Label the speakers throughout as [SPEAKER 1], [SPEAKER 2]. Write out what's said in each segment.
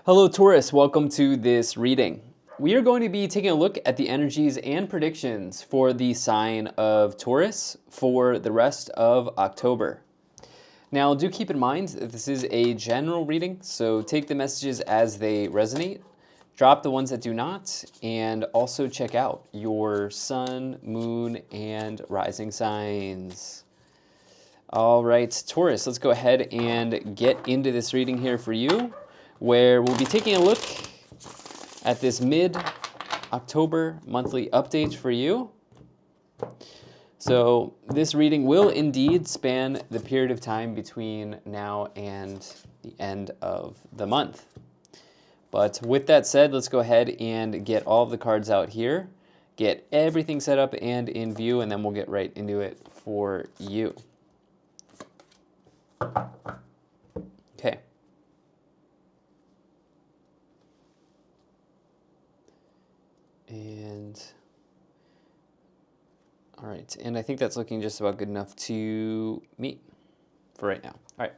[SPEAKER 1] Hello, Taurus. Welcome to this reading. We are going to be taking a look at the energies and predictions for the sign of Taurus for the rest of October. Now, do keep in mind that this is a general reading, so take the messages as they resonate, drop the ones that do not, and also check out your sun, moon, and rising signs. All right, Taurus, let's go ahead and get into this reading here for you, where we'll be taking a look at this mid-October monthly update for you. So this reading will indeed span the period of time between now and the end of the month. But with that said, let's go ahead and get all of the cards out here, get everything set up and in view, and then we'll get right into it for you. Okay. And all right, and I think that's looking just about good enough to meet for right now. All right,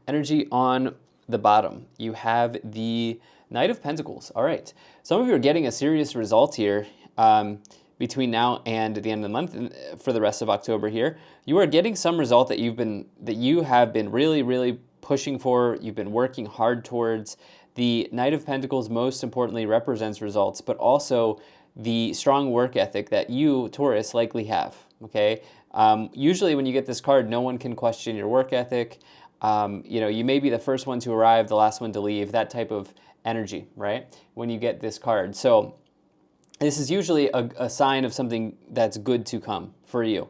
[SPEAKER 1] energy on the bottom. You have the Knight of Pentacles. All right, some of you are getting a serious result here between now and the end of the month, and for the rest of October here. You are getting some result that you have been really pushing for. You've been working hard towards. The Knight of Pentacles most importantly represents results, but also the strong work ethic that you, Taurus, likely have, okay? Usually when you get this card, no one can question your work ethic. You may be the first one to arrive, the last one to leave, that type of energy, right? When you get this card. So this is usually a sign of something that's good to come for you.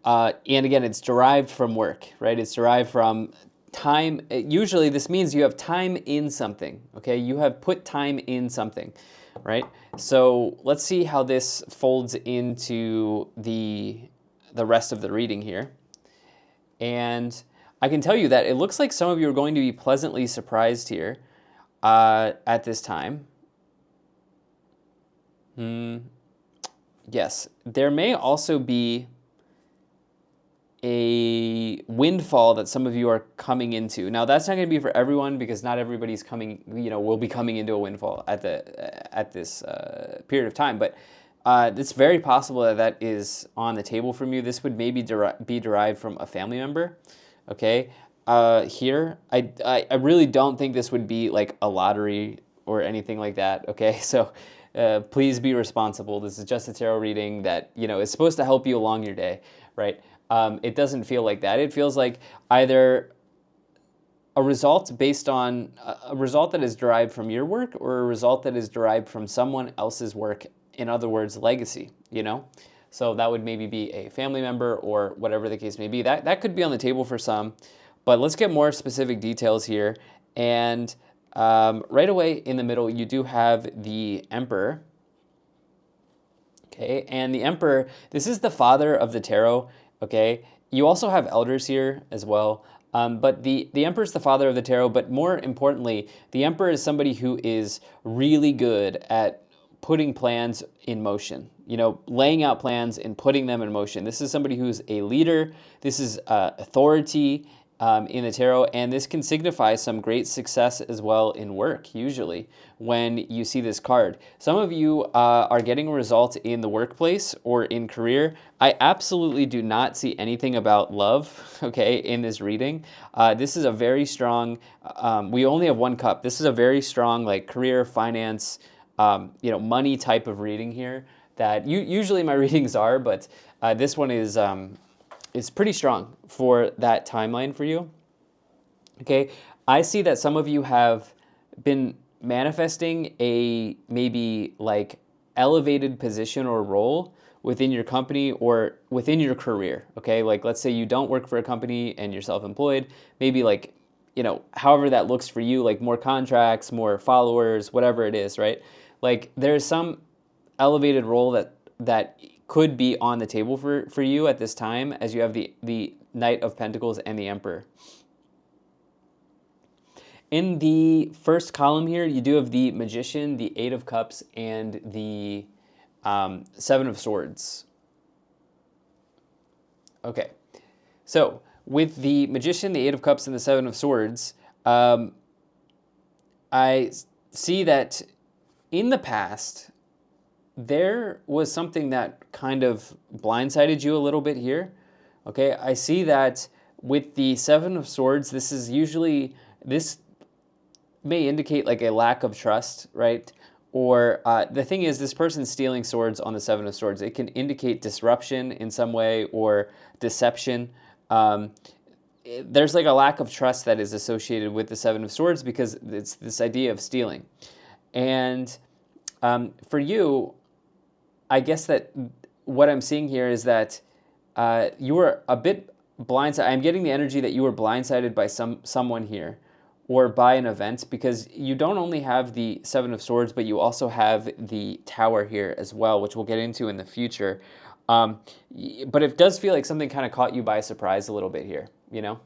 [SPEAKER 1] And again, it's derived from work, right? It's derived from time. Usually this means you have time in something, okay? You have put time in something, right? So let's see how this folds into the rest of the reading here. And I can tell you that it looks like some of you are going to be pleasantly surprised here at this time. Yes, there may also be a windfall that some of you are coming into. Now, that's not going to be for everyone because not everybody's coming, will be coming into a windfall at this period of time. But it's very possible that that is on the table from you. This would maybe be derived from a family member. Okay, here I really don't think this would be like a lottery or anything like that. Okay, so. Please be responsible. This is just a tarot reading that is supposed to help you along your day, right? It doesn't feel like that. It feels like either a result based on a result that is derived from your work or a result that is derived from someone else's work. In other words, legacy. So that would maybe be a family member or whatever the case may be. That could be on the table for some, but let's get more specific details here. And right away in the middle, you do have the Emperor. Okay, and the Emperor, this is the father of the tarot. Okay, you also have elders here as well. But the Emperor is the father of the tarot, but more importantly, the Emperor is somebody who is really good at putting plans in motion, laying out plans and putting them in motion. This is somebody who's a leader. This is authority in the tarot, and this can signify some great success as well in work, usually, when you see this card. Some of you are getting a result in the workplace or in career. I absolutely do not see anything about love, okay, in this reading. This is a very strong, we only have one cup. This is a very strong, like, career, finance, money type of reading here that usually my readings are, but this one is pretty strong for that timeline for you. Okay, I see that some of you have been manifesting a maybe like elevated position or role within your company or within your career. Okay, like let's say you don't work for a company and you're self-employed, maybe like, however that looks for you, like more contracts, more followers, whatever it is, right? Like there's some elevated role that could be on the table for you at this time as you have the Knight of Pentacles and the Emperor. In the first column here, you do have the Magician, the Eight of Cups, and the Seven of Swords. Okay, so with the Magician, the Eight of Cups, and the Seven of Swords, I see that in the past, there was something that kind of blindsided you a little bit here. Okay, I see that with the Seven of Swords, this may indicate like a lack of trust, right? Or the thing is, this person's stealing swords on the Seven of Swords. It can indicate disruption in some way or deception. Um, there's like a lack of trust that is associated with the Seven of Swords because it's this idea of stealing. And for you, I guess that what I'm seeing here is that you were a bit blindsided. I'm getting the energy that you were blindsided by someone here, or by an event, because you don't only have the Seven of Swords, but you also have the Tower here as well, which we'll get into in the future. Um, but it does feel like something kind of caught you by surprise a little bit here, you know?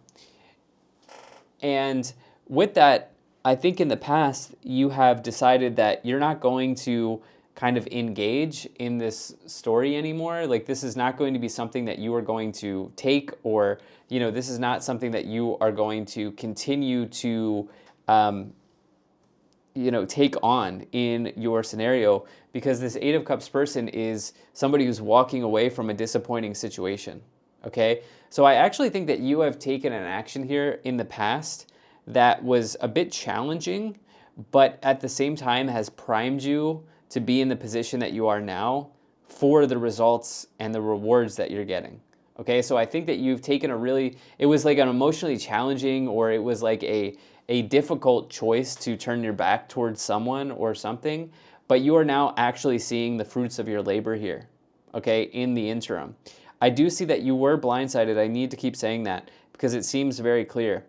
[SPEAKER 1] And with that, I think in the past you have decided that you're not going to kind of engage in this story anymore. Like this is not going to be something that you are going to take, or this is not something that you are going to continue to take on in your scenario, because this Eight of Cups person is somebody who's walking away from a disappointing situation. Okay, so I actually think that you have taken an action here in the past that was a bit challenging, but at the same time has primed you to be in the position that you are now for the results and the rewards that you're getting. Okay, so I think that you've taken it was like an emotionally challenging, or it was like a difficult choice to turn your back towards someone or something, but you are now actually seeing the fruits of your labor here, okay, in the interim. I do see that you were blindsided. I need to keep saying that because it seems very clear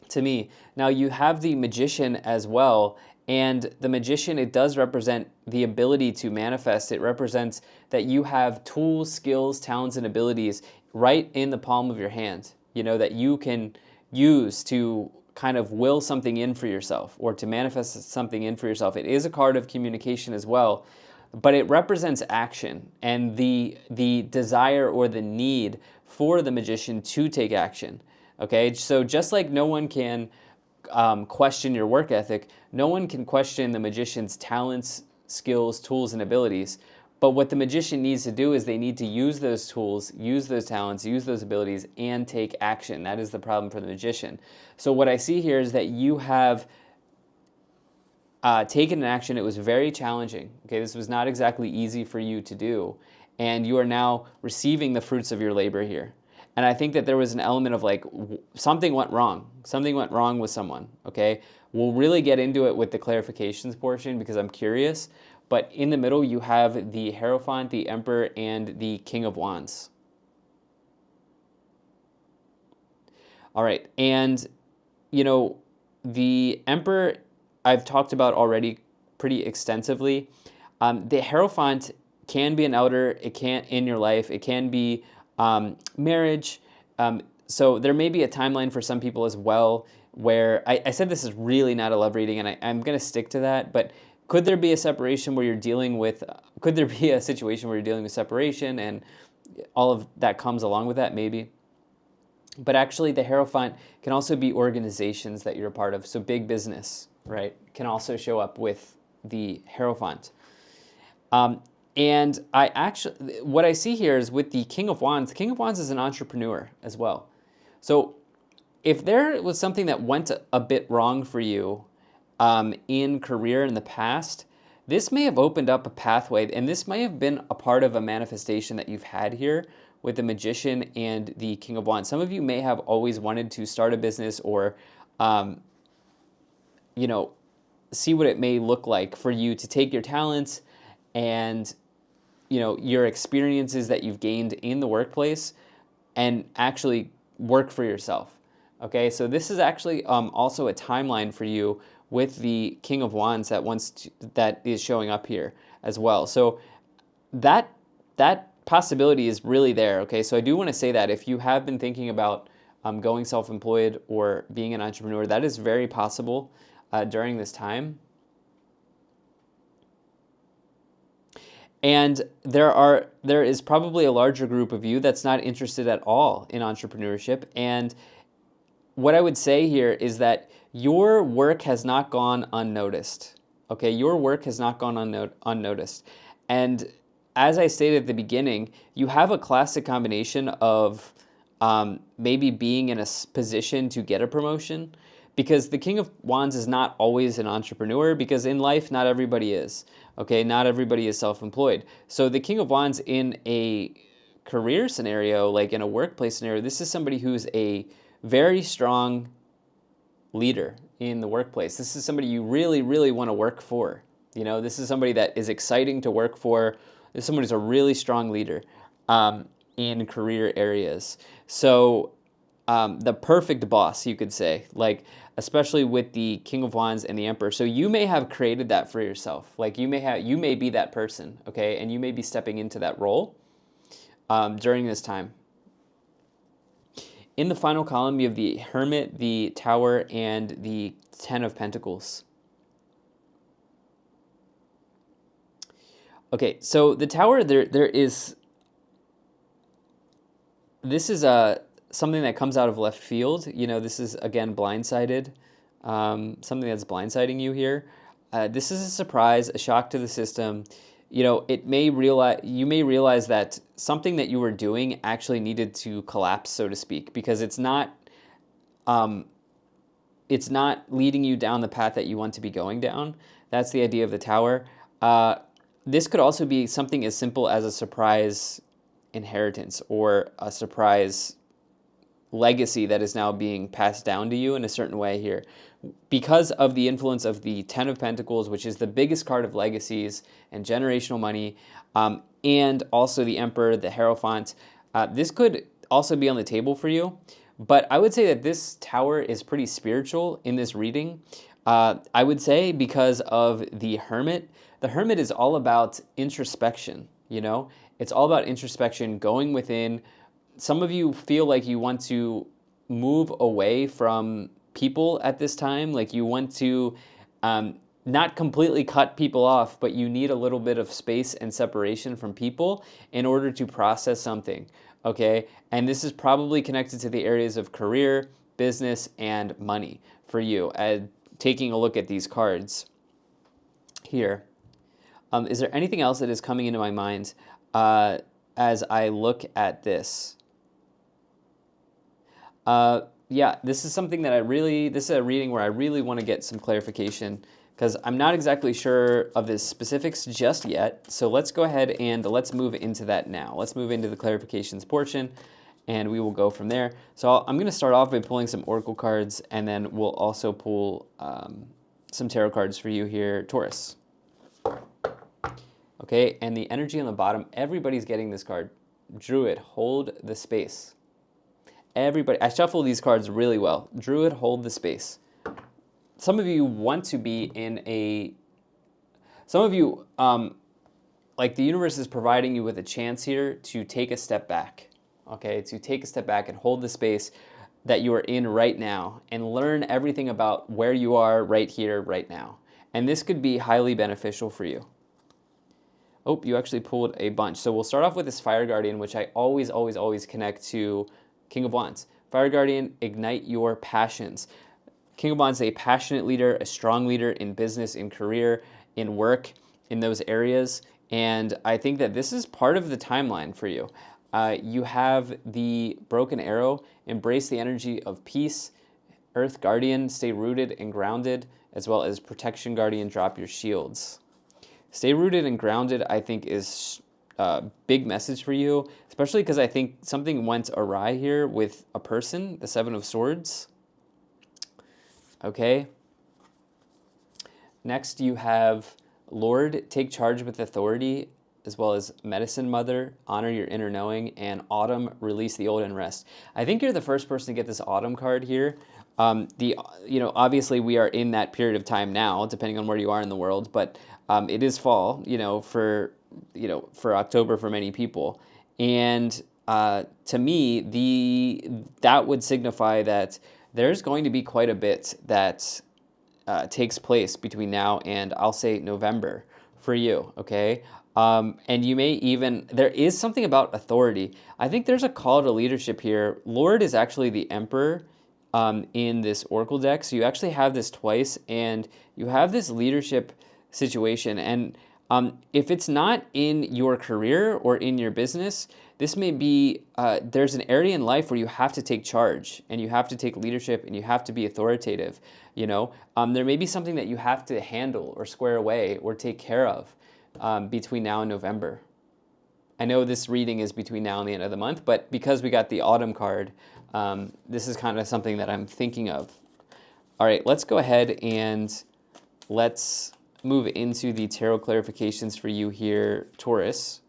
[SPEAKER 1] to me. Now you have the Magician as well, and the Magician, it does represent the ability to manifest. It represents that you have tools, skills, talents, and abilities right in the palm of your hand, that you can use to kind of will something in for yourself, or to manifest something in for yourself. It is a card of communication as well, but it represents action and the desire or the need for the Magician to take action. Okay, so just like no one can question your work ethic, no one can question the Magician's talents, skills, tools, and abilities. But what the Magician needs to do is they need to use those tools, use those talents, use those abilities, and take action. That is the problem for the Magician. So what I see here is that you have taken an action. It was very challenging. Okay, this was not exactly easy for you to do, and you are now receiving the fruits of your labor here. And I think that there was an element of like something went wrong. Something went wrong with someone. Okay, we'll really get into it with the clarifications portion because I'm curious. But in the middle, you have the Hierophant, the Emperor, and the King of Wands. All right, and the Emperor I've talked about already pretty extensively. The Hierophant can be an elder. It can in your life. It can be marriage. So there may be a timeline for some people as well where I said this is really not a love reading, and I'm going to stick to that. But could there be a separation where you're dealing with? Could there be a situation where you're dealing with separation and all of that comes along with that? Maybe. But actually, the Hierophant can also be organizations that you're a part of. So big business, right, can also show up with the Hierophant. And what I see here is with the King of Wands, the King of Wands is an entrepreneur as well. So if there was something that went a bit wrong for you in career in the past, this may have opened up a pathway, and this may have been a part of a manifestation that you've had here with the Magician and the King of Wands. Some of you may have always wanted to start a business or, see what it may look like for you to take your talents and, your experiences that you've gained in the workplace and actually work for yourself. Okay, so this is actually also a timeline for you with the King of Wands that is showing up here as well. So that possibility is really there. Okay, so I do want to say that if you have been thinking about going self-employed or being an entrepreneur, that is very possible during this time. And there is probably a larger group of you that's not interested at all in entrepreneurship, and what I would say here is that your work has not gone unnoticed. Okay, your work has not gone unnoticed. And as I stated at the beginning, you have a classic combination of maybe being in a position to get a promotion, because the King of Wands is not always an entrepreneur, because in life, not everybody is. Okay, not everybody is self-employed. So the King of Wands in a career scenario, like in a workplace scenario, this is somebody who's a very strong leader in the workplace. This is somebody you really, really want to work for. You know, this is somebody that is exciting to work for. This is somebody who's a really strong leader in career areas. So the perfect boss, you could say, like, especially with the King of Wands and the Emperor. So you may have created that for yourself. Like you may be that person, okay? And you may be stepping into that role during this time. In the final column, you have the Hermit, the Tower, and the Ten of Pentacles. Okay, so the Tower, this is something that comes out of left field. You know, this is, again, blindsided, something that's blindsiding you here. This is a surprise, a shock to the system. You know, you may realize that something that you were doing actually needed to collapse, so to speak, because it's not leading you down the path that you want to be going down. That's the idea of the Tower. This could also be something as simple as a surprise inheritance or a surprise legacy that is now being passed down to you in a certain way here. Because of the influence of the Ten of Pentacles, which is the biggest card of legacies and generational money, and also the Emperor, the Hierophant, this could also be on the table for you. But I would say that this Tower is pretty spiritual in this reading. I would say because of the Hermit. The Hermit is all about introspection, you know? It's all about introspection, going within. Some of you feel like you want to move away from people at this time. Like you want to not completely cut people off, but you need a little bit of space and separation from people in order to process something, okay? And this is probably connected to the areas of career, business, and money for you. Taking a look at these cards here. Is there anything else that is coming into my mind as I look at this? Yeah, this is something that this is a reading where I really want to get some clarification, because I'm not exactly sure of the specifics just yet. So let's go ahead and let's move into that now. Let's move into the clarifications portion, and we will go from there. So I'm going to start off by pulling some oracle cards, and then we'll also pull some tarot cards for you here, Taurus. Okay, and the energy on the bottom, everybody's getting this card. Druid, hold the space. Everybody, I shuffle these cards really well. Druid, hold the space. Some of you want to be like the universe is providing you with a chance here to take a step back, okay? To take a step back and hold the space that you are in right now and learn everything about where you are right here, right now. And this could be highly beneficial for you. Oh, you actually pulled a bunch. So we'll start off with this Fire Guardian, which I always, always, always connect to King of Wands. Fire Guardian, ignite your passions. King of Wands is a passionate leader, a strong leader in business, in career, in work, in those areas. And I think that this is part of the timeline for you. You have the Broken Arrow, embrace the energy of peace. Earth Guardian, stay rooted and grounded, as well as Protection Guardian, drop your shields. Stay rooted and grounded, I think, is a big message for you, especially because I think something went awry here with a person, the Seven of Swords. Okay. Next, you have Lord, take charge with authority, as well as Medicine Mother, honor your inner knowing, and Autumn, release the old and rest. I think you're the first person to get this Autumn card here. Obviously we are in that period of time now, depending on where you are in the world, but it is fall, for October for many people. And to me, that would signify that there's going to be quite a bit that takes place between now and, I'll say, November for you, okay? And you may even, there is something about authority. I think there's a call to leadership here. Lord is actually the Emperor. in this Oracle deck. So you actually have this twice, and you have this leadership situation. And if it's not in your career or in your business, this may be, there's an area in life where you have to take charge and you have to take leadership and you have to be authoritative. There may be something that you have to handle or square away or take care of between now and November. I know this reading is between now and the end of the month, but because we got the autumn card, this is kind of something that I'm thinking of. All right, let's go ahead and let's move into the tarot clarifications for you here, Taurus.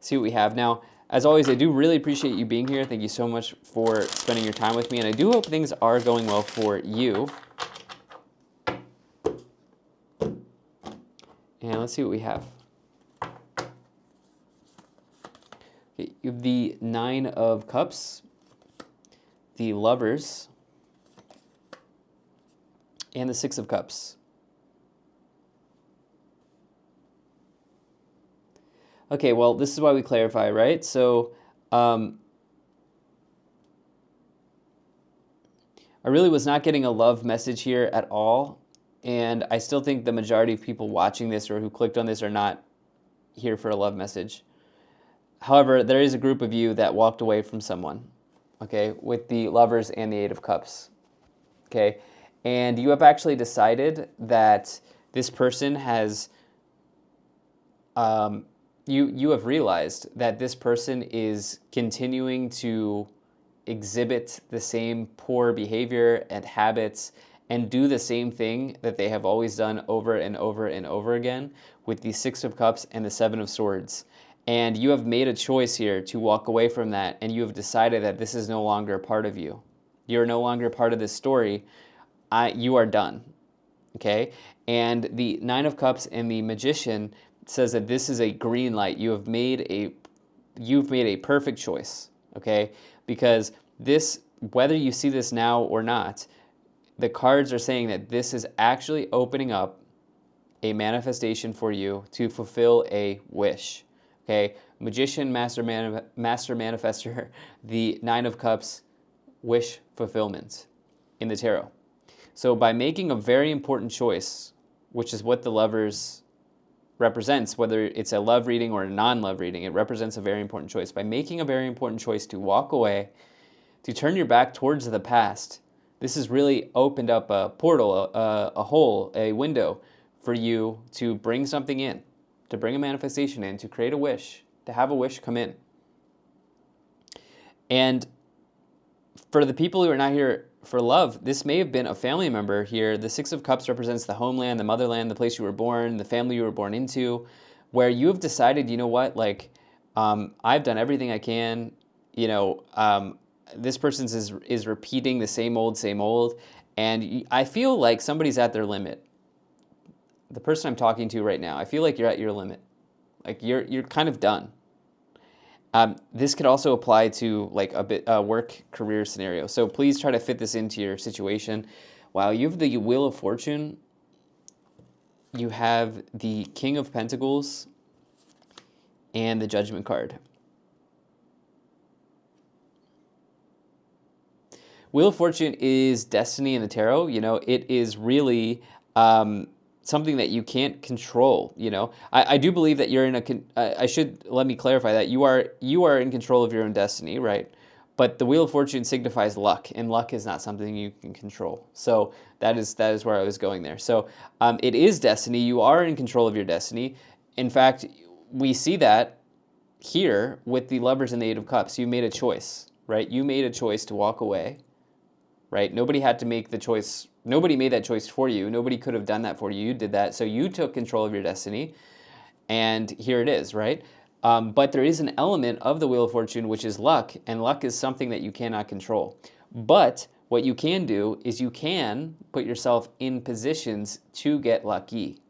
[SPEAKER 1] See what we have. Now, as always, I do really appreciate you being here. Thank you so much for spending your time with me, and I do hope things are going well for you. And let's see what we have. Okay, you have the Nine of Cups, the Lovers, and the Six of Cups. Okay, well, this is why we clarify, right? So, I really was not getting a love message here at all, and I still think the majority of people watching this or who clicked on this are not here for a love message. However, there is a group of you that walked away from someone, okay, with the Lovers and the Eight of Cups, okay? And you have actually decided that this person has, you have realized that this person is continuing to exhibit the same poor behavior and habits and do the same thing that they have always done over and over and over again with the Six of Cups and the Seven of Swords. And you have made a choice here to walk away from that, and you have decided that this is no longer a part of you. You're no longer part of this story. You are done, okay? And the Nine of Cups and the Magician says that this is a green light. You've made a perfect choice, okay? Because this, whether you see this now or not, the cards are saying that this is actually opening up a manifestation for you to fulfill a wish. Okay, Magician, Master Manifester, the Nine of Cups, wish fulfillment in the tarot. So by making a very important choice, which is what the Lovers represents, whether it's a love reading or a non-love reading, it represents a very important choice. By making a very important choice to walk away, to turn your back towards the past, this has really opened up a portal, a hole, a window for you to bring something in, to bring a manifestation in, to create a wish, to have a wish come in. And for the people who are not here for love, this may have been a family member here. The Six of Cups represents the homeland, the motherland, the place you were born, the family you were born into, where you have decided, you know what, like, I've done everything I can, this person is repeating the same old, and I feel like somebody's at their limit. The person I'm talking to right now, I feel like you're at your limit. Like you're kind of done. This could also apply to like a work career scenario. So please try to fit this into your situation. Wow, you have the Wheel of Fortune. You have the King of Pentacles and the Judgment card. Wheel of Fortune is destiny in the tarot. It is really something that you can't control. I do believe that you're in let me clarify that you are in control of your own destiny, right? But the Wheel of Fortune signifies luck, and luck is not something you can control. So that is where I was going there. So it is destiny. You are in control of your destiny. In fact, we see that here with the Lovers and the Eight of Cups. You made a choice, right? You made a choice to walk away. Right? Nobody had to make the choice. Nobody made that choice for you. Nobody could have done that for you. You did that. So you took control of your destiny. And here it is, right? But there is an element of the Wheel of Fortune, which is luck. And luck is something that you cannot control. But what you can do is you can put yourself in positions to get lucky.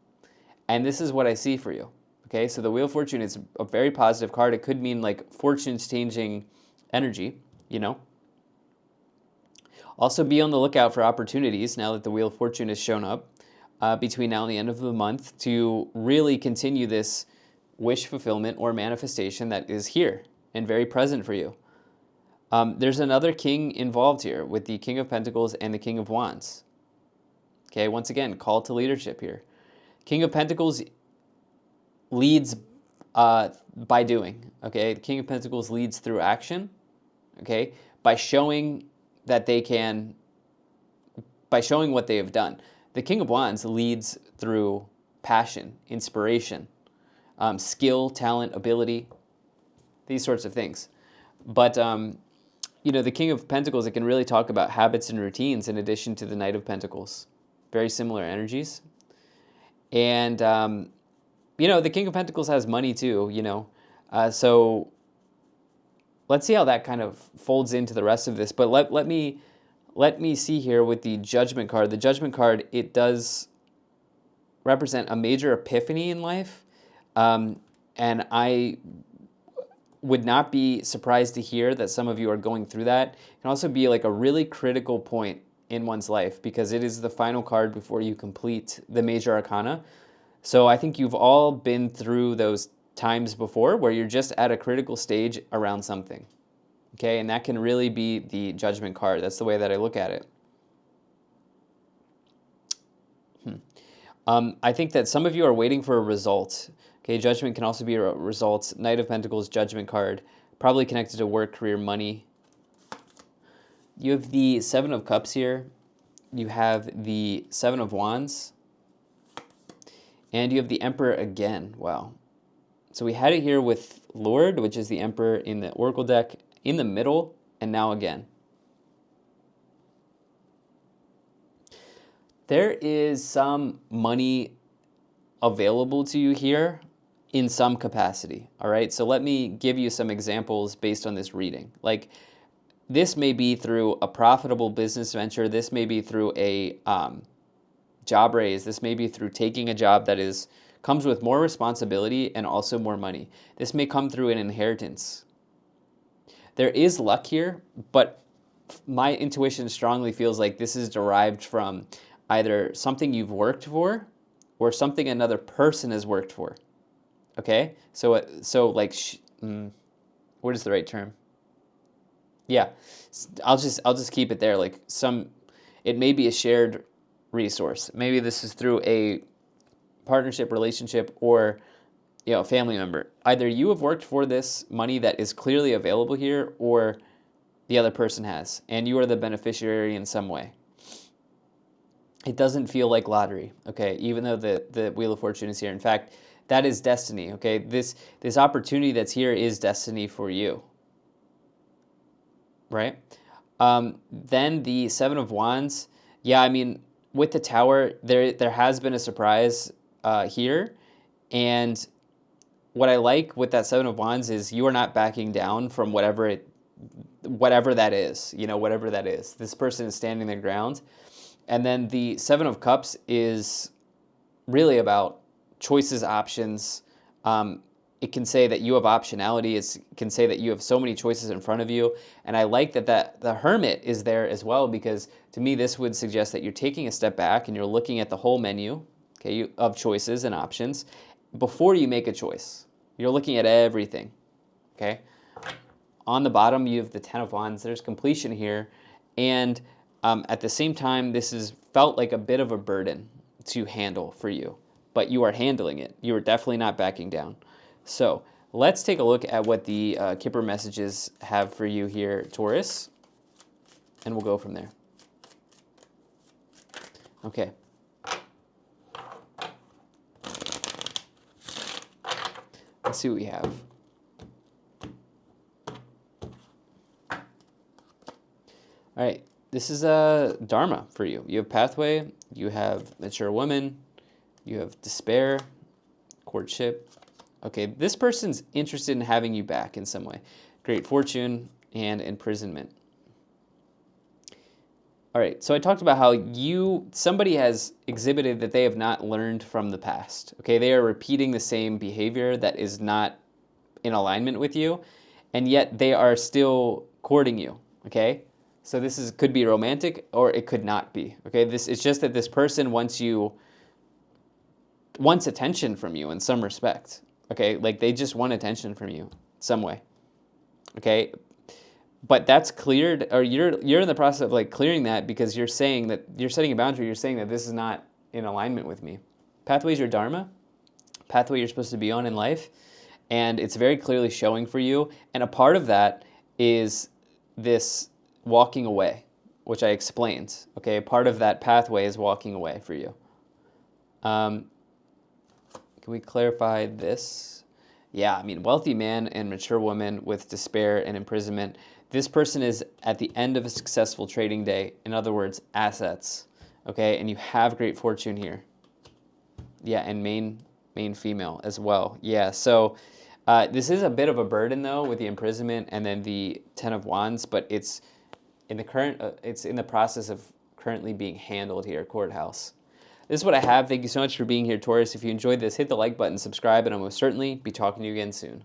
[SPEAKER 1] And this is what I see for you. Okay? So the Wheel of Fortune is a very positive card. It could mean like fortunes changing energy, Also, be on the lookout for opportunities now that the Wheel of Fortune has shown up between now and the end of the month to really continue this wish fulfillment or manifestation that is here and very present for you. There's another king involved here with the King of Pentacles and the King of Wands. Okay, once again, call to leadership here. King of Pentacles leads by doing. Okay, the King of Pentacles leads through action. Okay, by showing that they can, by showing what they have done. The King of Wands leads through passion, inspiration, skill, talent, ability, these sorts of things. But the King of Pentacles, it can really talk about habits and routines in addition to the Knight of Pentacles. Very similar energies. And, the King of Pentacles has money too, so let's see how that kind of folds into the rest of this. But let me see here with the Judgment card. The Judgment card, it does represent a major epiphany in life. And I would not be surprised to hear that some of you are going through that. It can also be like a really critical point in one's life because it is the final card before you complete the major arcana. So I think you've all been through those times before where you're just at a critical stage around something. Okay, and that can really be the Judgment card. That's the way that I look at it. I think that some of you are waiting for a result. Okay, Judgment can also be a result. Knight of Pentacles, Judgment card, probably connected to work, career, money. You have the Seven of Cups here. You have the Seven of Wands. And you have the Emperor again. Wow. So we had it here with Lord, which is the Emperor in the Oracle deck, in the middle, and now again. There is some money available to you here in some capacity, all right? So let me give you some examples based on this reading. Like, this may be through a profitable business venture. This may be through a job raise. This may be through taking a job that comes with more responsibility and also more money. This may come through an inheritance. There is luck here, but my intuition strongly feels like this is derived from either something you've worked for or something another person has worked for. Okay? So like, what is the right term? Yeah, I'll just keep it there. Like it may be a shared resource. Maybe this is through a partnership, relationship, or a family member. Either you have worked for this money that is clearly available here, or the other person has, and you are the beneficiary in some way. It doesn't feel like lottery, okay? Even though the Wheel of Fortune is here. In fact, that is destiny, okay? This opportunity that's here is destiny for you, right? Then the Seven of Wands. Yeah, I mean, with the Tower, there has been a surprise here, and what I like with that Seven of Wands is you are not backing down from whatever that is, whatever that is. This person is standing their ground. And then the Seven of Cups is really about choices, options. It can say that you have optionality. It can say that you have so many choices in front of you. And I like that the Hermit is there as well, because to me this would suggest that you're taking a step back and you're looking at the whole menu, okay, of choices and options before you make a choice. You're looking at everything, okay? On the bottom, you have the Ten of Wands. There's completion here. And at the same time, this has felt like a bit of a burden to handle for you. But you are handling it. You are definitely not backing down. So let's take a look at what the Kipper messages have for you here, Taurus. And we'll go from there. Okay. Let's see what we have. All right, this is a Dharma for you. You have Pathway, you have Mature Woman, you have Despair, Courtship. Okay, this person's interested in having you back in some way. Great Fortune and Imprisonment. All right, so I talked about how somebody has exhibited that they have not learned from the past. Okay, they are repeating the same behavior that is not in alignment with you, and yet they are still courting you. Okay, so this could be romantic or it could not be. Okay, it's just that this person wants attention from you in some respect. Okay, like they just want attention from you some way. Okay, but that's cleared, or you're in the process of like clearing that because you're saying that you're setting a boundary. You're saying that this is not in alignment with me. Pathway is your dharma, pathway you're supposed to be on in life, and it's very clearly showing for you. And a part of that is this walking away, which I explained. Okay, part of that pathway is walking away for you. Can we clarify this? Yeah, I mean, wealthy man and mature woman with despair and imprisonment. This person is at the end of a successful trading day. In other words, assets. Okay, and you have great fortune here. Yeah, and main female as well. Yeah, so this is a bit of a burden though with the imprisonment and then the Ten of Wands, but it's in the current. It's in the process of currently being handled here, courthouse. This is what I have. Thank you so much for being here, Taurus. If you enjoyed this, hit the like button, subscribe, and I will certainly be talking to you again soon.